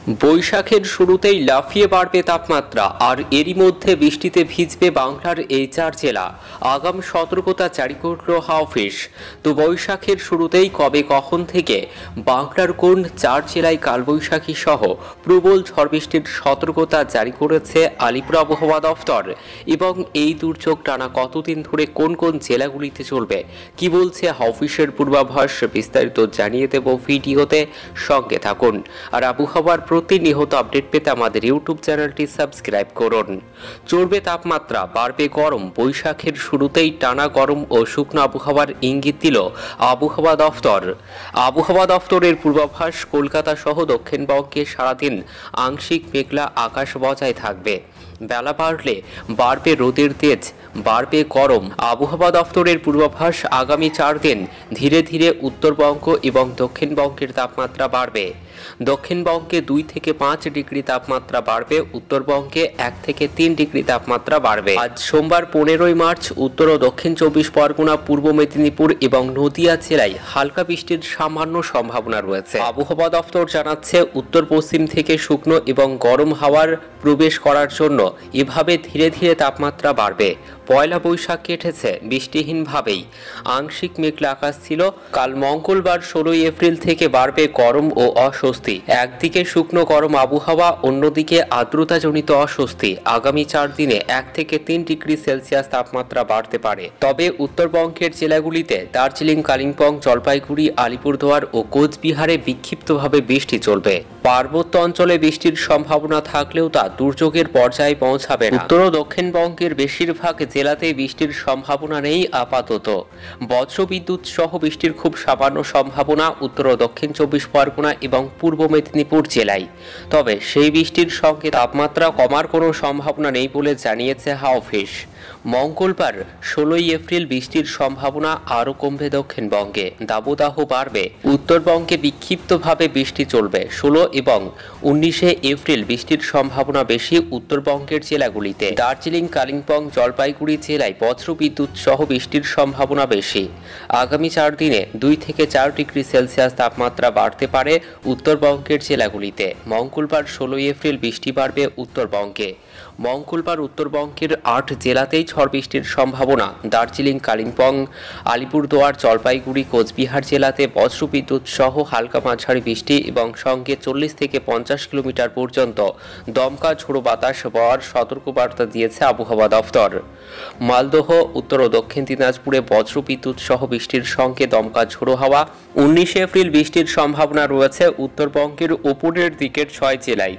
বৈশাখের শুরুতেই লাফিয়ে বাড়বে তাপমাত্রা, আর এরই মধ্যে বৃষ্টিতে ভিজবে বাংলার এই চার জেলা। আগাম সতর্কতা জারি করল হাওয়া অফিস। তো বৈশাখের শুরুতেই কবে কখন থেকে বাংলার কোন চার জেলায় কালবৈশাখী সহ প্রবল ঝড় বৃষ্টির সতর্কতা জারি করেছে আলিপুর আবহাওয়া দফতর, এবং এই দুর্যোগ টানা কতদিন ধরে কোন কোন জেলাগুলিতে চলবে, কি বলছে হাওয়া অফিসের পূর্বাভাস, বিস্তারিত জানিয়ে দেব ভিডিওতে। সঙ্গে থাকুন। আর আবহাওয়ার প্রতিনিয়ত আপডেট পেতে আমাদের ইউটিউব চ্যানেলটি সাবস্ক্রাইব করুন। চড়বে তাপমাত্রা, বাড়বে গরম। বৈশাখের শুরুতেই টানা গরম ও শুকনো আবহাওয়ার ইঙ্গিত দিল আবহাওয়া দফতর। আবহাওয়া দফতরের পূর্বাভাস, কলকাতা সহ দক্ষিণবঙ্গে সারাদিন আংশিক মেঘলা আকাশ বজায় থাকবে। বেলা বাড়লে বাড়বে রোদের তেজ, বাড়বে গরম। আবহাওয়া দফতরের পূর্বাভাস, আগামী 4 দিন ধীরে ধীরে উত্তরবঙ্গ এবং দক্ষিণবঙ্গের তাপমাত্রা বাড়বে। দক্ষিণবঙ্গে 2 থেকে 5 ডিগ্রি তাপমাত্রা বাড়বে, উত্তরবঙ্গে 1 থেকে 3 ডিগ্রি তাপমাত্রা বাড়বে। আজ সোমবার 15ই মার্চ উত্তর ও দক্ষিণ 24 পরগনা, পূর্ব মেদিনীপুর এবং নদিয়া জেলায় হালকা বৃষ্টির সামান্য সম্ভাবনা রয়েছে। আবহাওয়া দফতর জানাচ্ছে, উত্তর পশ্চিম থেকে শুকনো এবং গরম হাওয়ার প্রবেশ করার জন্য এভাবে ধীরে ধীরে তাপমাত্রা বাড়বে। পয়লা বৈশাখ কেটেছে বৃষ্টিহীনভাবেই, আংশিক মেঘলা আকাশ ছিল। কাল মঙ্গলবার 16ই এপ্রিল থেকে বাড়বে গরম ও অস্বস্তি। একদিকে শুকনো গরম আবহাওয়া, অন্যদিকে আর্দ্রতাজনিত অস্বস্তি। আগামী 4 দিনে 1 থেকে 3 ডিগ্রি সেলসিয়াস তাপমাত্রা বাড়তে পারে। তবে উত্তরবঙ্গের জেলাগুলিতে দার্জিলিং, কালিম্পং, জলপাইগুড়ি, আলিপুরদুয়ার ও কোচবিহারে বিক্ষিপ্তভাবে বৃষ্টি চলবে। পার্বত্য অঞ্চলে বৃষ্টির সম্ভাবনা থাকলেও তা দুর্যোগের পর্যায়ে পৌঁছাবে না। উত্তর ও দক্ষিণবঙ্গের বেশিরভাগ জেলাতে বৃষ্টির সম্ভাবনা নেই আপাতত। বজ্রবিদ্যুৎ সহ বৃষ্টির খুব সামান্য সম্ভাবনা উত্তর ও দক্ষিণ 24 পরগনা এবং পূর্ব মেদিনীপুর জেলায়। তবে সেই বৃষ্টির সঙ্গে তাপমাত্রা কমার কোনো সম্ভাবনা নেই বলে জানিয়েছে হাওয়া অফিস। মঙ্গলবার 16ই এপ্রিল বৃষ্টির সম্ভাবনা আরও কমবে দক্ষিণবঙ্গে, দাবদাহ বাড়বে। উত্তরবঙ্গে বিক্ষিপ্তভাবে বৃষ্টি চলবে। 16 এবং 19শে এপ্রিল বৃষ্টির সম্ভাবনা বেশি উত্তরবঙ্গের জেলাগুলিতে। দার্জিলিং, কালিম্পং, জলপাইগুড়ি জেলায় বজ্রবিদ্যুৎ সহ বৃষ্টির সম্ভাবনা বেশি। আগামী 4 দিনে 2 থেকে 4 ডিগ্রি সেলসিয়াস তাপমাত্রা বাড়তে পারে উত্তরবঙ্গের জেলাগুলিতে। মঙ্গলবার 16ই এপ্রিল বৃষ্টি বাড়বে উত্তরবঙ্গে। মঙ্গলবার উত্তরবঙ্গের 8 জেলাতেই ঝড় বৃষ্টির সম্ভাবনা। দার্জিলিং, কালিম্পং, আলিপুরদুয়ার, জলপাইগুড়ি, কোচবিহার জেলাতে বজ্রবিদ্যুৎ সহ হালকা মাঝারি বৃষ্টি এবং সঙ্গে 40 থেকে 50 কিলোমিটার পর্যন্ত দমকা ঝোড়ো বাতাস বওয়ার সতর্কবার্তা দিয়েছে আবহাওয়া দফতর। মালদহ, উত্তর ও দক্ষিণ দিনাজপুরে বজ্রবিদ্যুৎ সহ বৃষ্টির সঙ্গে দমকা ঝোড়ো হাওয়া। 19শে এপ্রিল বৃষ্টির সম্ভাবনা রয়েছে উত্তরবঙ্গের উপরের দিকের 6 জেলায়।